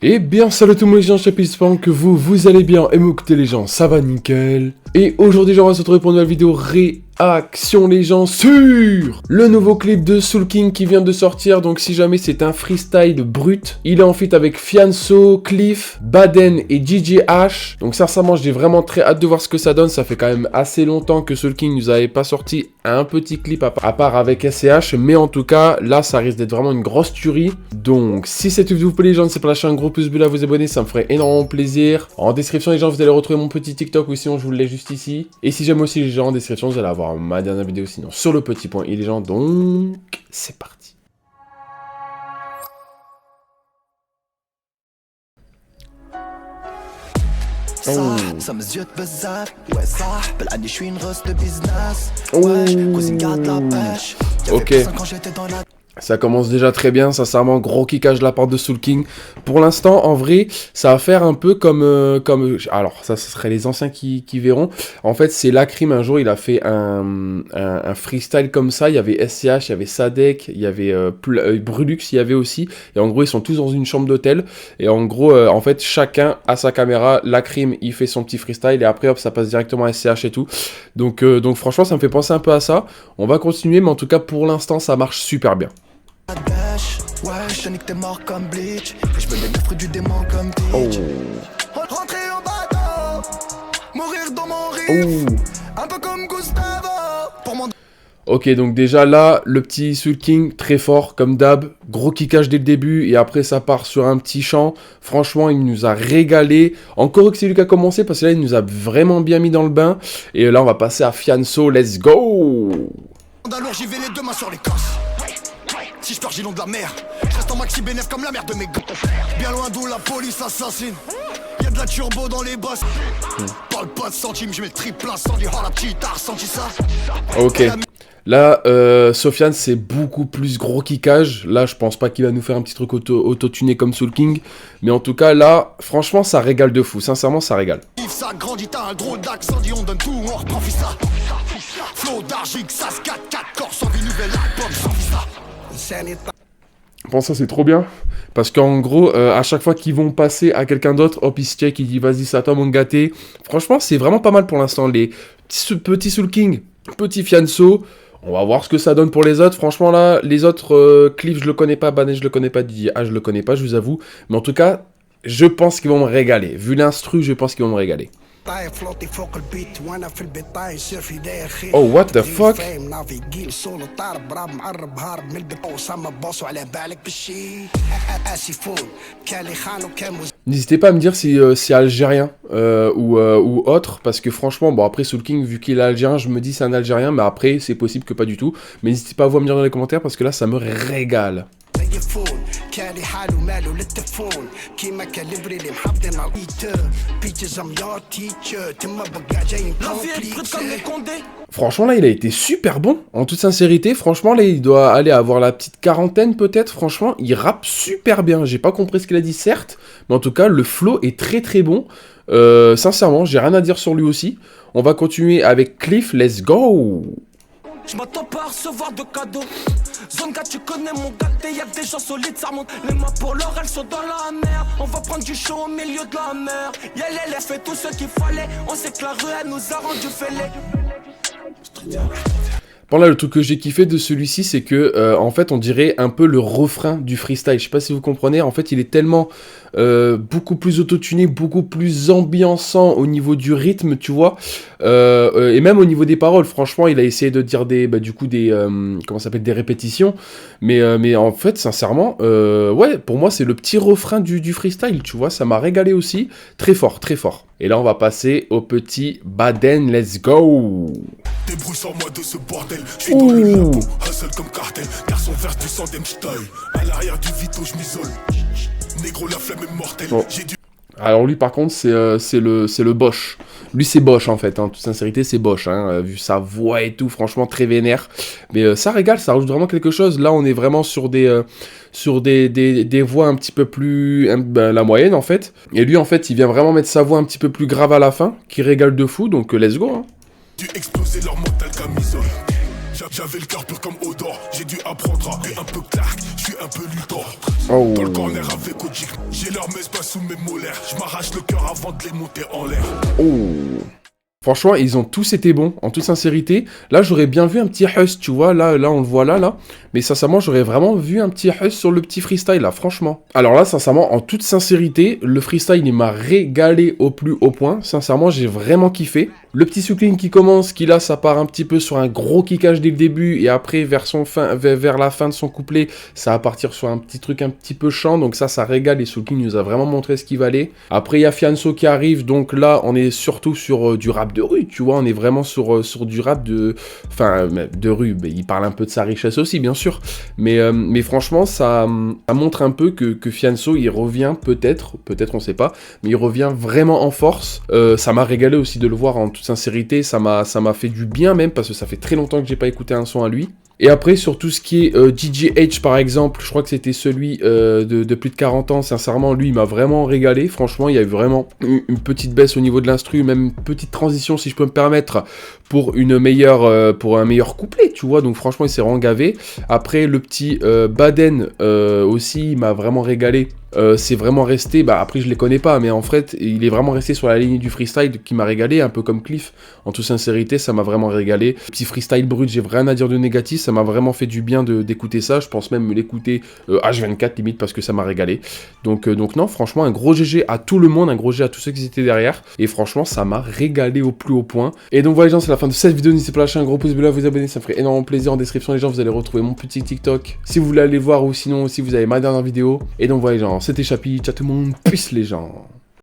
Eh bien salut tout le monde les gens, j'espère que vous allez bien et m'écoutez les gens, ça va nickel. Et aujourd'hui on va se retrouver pour une nouvelle vidéo réaction les gens sur le nouveau clip de Soul King qui vient de sortir. Donc si jamais c'est un freestyle brut, il est en feat avec Fianso, Cliff, Baden et DJ H. Donc sincèrement j'ai vraiment très hâte de voir ce que ça donne. Ça fait quand même assez longtemps que Soul King nous avait pas sorti un petit clip à part avec SCH. Mais en tout cas là ça risque d'être vraiment une grosse tuerie. Donc si cette vidéo vous plaît les gens, c'est pour lâcher un gros pouce bleu à vous abonner, ça me ferait énormément plaisir. En description les gens vous allez retrouver mon petit TikTok ou sinon je vous le laisse juste ici. Et si j'aime aussi les gens en description vous allez avoir ma dernière vidéo sinon sur le petit point et les gens. Donc c'est parti. Ok. Ça commence déjà très bien, sincèrement, gros kickage de la part de Soul King. Pour l'instant, en vrai, ça va faire un peu comme... alors, ça ce serait les anciens qui verront. En fait, c'est Lacrim, un jour, il a fait un freestyle comme ça. Il y avait SCH, il y avait Sadek, il y avait Brulux, il y avait aussi. Et en gros, ils sont tous dans une chambre d'hôtel. Et en gros, en fait, chacun a sa caméra. Lacrim, il fait son petit freestyle. Et après, hop, ça passe directement à SCH et tout. Donc franchement, ça me fait penser un peu à ça. On va continuer, mais en tout cas, pour l'instant, ça marche super bien. Ouais, je nique tes morts comme Bleach. Et je me mets le fruit du démon comme Bleach. Rentrer en bateau, mourir dans mon riff. Un peu comme Gustavo. Pour mon... Ok, donc déjà là, le petit Soul King, très fort comme d'hab. Gros kickage dès le début et après ça part sur un petit chant. Franchement, il nous a régalé. Encore que c'est lui qui a commencé parce que là, il nous a vraiment bien mis dans le bain. Et là, on va passer à Fianso. Let's go! Alors j'y vais les deux mains sur les cosses. Si je pars, j'ai long de la mer. Je reste en maxi bénéf comme la mère de mes gars. Bien loin d'où la police assassine. Y'a de la turbo dans les bosses. Parle pas de centimes, je mets le triple incendie. Oh la petite, t'as ressenti ça? Ok. Là, Sofiane, c'est beaucoup plus gros kickage. Là, je pense pas qu'il va nous faire un petit truc auto-tuné comme Soul King. Mais en tout cas, là, franchement, ça régale de fou. Sincèrement, ça régale. Ça grandit, t'as un drôle d'accent. Dit on donne tout, on reprend ça. Flow d'argique, ça se 4-4 corps. Sans vie nouvelle album, sans visa. Bon, ça c'est trop bien parce qu'en gros à chaque fois qu'ils vont passer à quelqu'un d'autre, hop il se check, il dit vas-y ça toi mon gâté. Franchement c'est vraiment pas mal pour l'instant. Les petits Soul King, petit Fianso, on va voir ce que ça donne pour les autres. Franchement là les autres Cliff je le connais pas, Banet je le connais pas, DJ je le connais pas je vous avoue. Mais en tout cas je pense qu'ils vont me régaler. Vu l'instru je pense qu'ils vont me régaler. Oh what the fuck. N'hésitez pas à me dire si c'est algérien ou autre, parce que franchement, bon après Soul King, vu qu'il est algérien, je me dis c'est un algérien, mais après c'est possible que pas du tout. Mais n'hésitez pas à vous me dire dans les commentaires, parce que là ça me régale. Franchement là il a été super bon, en toute sincérité. Franchement là il doit aller avoir la petite quarantaine peut-être. Franchement il rappe super bien. J'ai pas compris ce qu'il a dit certes, mais en tout cas le flow est très très bon. Sincèrement j'ai rien à dire sur lui aussi. On va continuer avec Cliff, let's go. Je m'attends pas à recevoir de cadeaux. Zone 4, tu connais mon gâté, y'a que des gens solides, ça remonte. Les mains pour l'or, elles sont dans la mer. On va prendre du chaud au milieu de la mer. Y'a elle fait tout ce qu'il fallait. On sait que la rue, elle nous a rendu fêlés. Bon là le truc que j'ai kiffé de celui-ci c'est que en fait on dirait un peu le refrain du freestyle, je sais pas si vous comprenez, en fait il est tellement beaucoup plus autotuné, beaucoup plus ambiançant au niveau du rythme tu vois, et même au niveau des paroles, franchement il a essayé de dire des comment ça s'appelle, des répétitions, mais en fait sincèrement ouais pour moi c'est le petit refrain du freestyle tu vois, ça m'a régalé aussi, très fort très fort. Et là on va passer au petit Baden, let's go. Débrouille sans moi de ce bordel. Je suis dans le labo, hustle comme cartel. Garçon verse du sang d'Emstein. À l'arrière du Vito, je m'isole. Négro, la flemme est mortelle. Bon. Alors lui par contre c'est le Bosch. Lui c'est Bosch en fait, en toute sincérité c'est Bosch, hein, vu sa voix et tout, franchement très vénère. Mais ça régale, ça rajoute vraiment quelque chose. Là on est vraiment sur des voix un petit peu plus... la moyenne en fait. Et lui en fait il vient vraiment mettre sa voix un petit peu plus grave à la fin, qui régale de fou, donc let's go. Hein. Tu explosais leur mental camisole. J'avais le cœur pur comme Odor. J'ai dû apprendre à être un peu Clark. Je suis un peu Luthor. Oh. Dans le corner avec Ojik. J'ai leur messe pas sous mes molaires. Je m'arrache le cœur avant de les monter en l'air. Oh. Franchement, ils ont tous été bons, en toute sincérité. Là, j'aurais bien vu un petit Huss, tu vois. Là, on le voit là. Mais sincèrement, j'aurais vraiment vu un petit Huss sur le petit freestyle, là, franchement. Alors là, sincèrement, en toute sincérité, le freestyle, il m'a régalé au plus haut point. Sincèrement, j'ai vraiment kiffé. Le petit soukling qui commence, qui là, ça part un petit peu sur un gros kickage dès le début. Et après, vers la fin de son couplet, ça va partir sur un petit truc un petit peu chant. Donc ça régale. Et Soulking nous a vraiment montré ce qu'il valait. Après, il y a Fianso qui arrive. Donc là, on est surtout sur du rap de rue, tu vois, on est vraiment sur du rap de rue, mais il parle un peu de sa richesse aussi, bien sûr, mais franchement, ça montre un peu que Fianso, il revient peut-être, on sait pas, mais il revient vraiment en force. Ça m'a régalé aussi de le voir en toute sincérité, ça m'a fait du bien même, parce que ça fait très longtemps que j'ai pas écouté un son à lui. Et après, sur tout ce qui est DJH, par exemple, je crois que c'était celui de plus de 40 ans, sincèrement, lui, il m'a vraiment régalé. Franchement, il y a eu vraiment une petite baisse au niveau de l'instru, même une petite transition, si je peux me permettre, pour un meilleur couplet, tu vois. Donc, franchement, il s'est vraiment gavé. Après, le petit Baden aussi, il m'a vraiment régalé. C'est vraiment resté, après je les connais pas, mais en fait il est vraiment resté sur la ligne du freestyle qui m'a régalé, un peu comme Cliff, en toute sincérité, ça m'a vraiment régalé. Petit freestyle brut, j'ai rien à dire de négatif, ça m'a vraiment fait du bien d'écouter ça, je pense même me l'écouter H24 limite parce que ça m'a régalé. Donc non, franchement un gros GG à tout le monde, un gros GG à tous ceux qui étaient derrière, et franchement ça m'a régalé au plus haut point. Et donc voilà les gens, c'est la fin de cette vidéo, n'hésitez pas à lâcher un gros pouce bleu, à vous abonner, ça me ferait énormément plaisir. En description les gens, vous allez retrouver mon petit TikTok si vous voulez aller voir, ou sinon si vous avez ma dernière vidéo. Et donc voilà les gens, c'était Chapi, ciao tout le monde, peace les gens.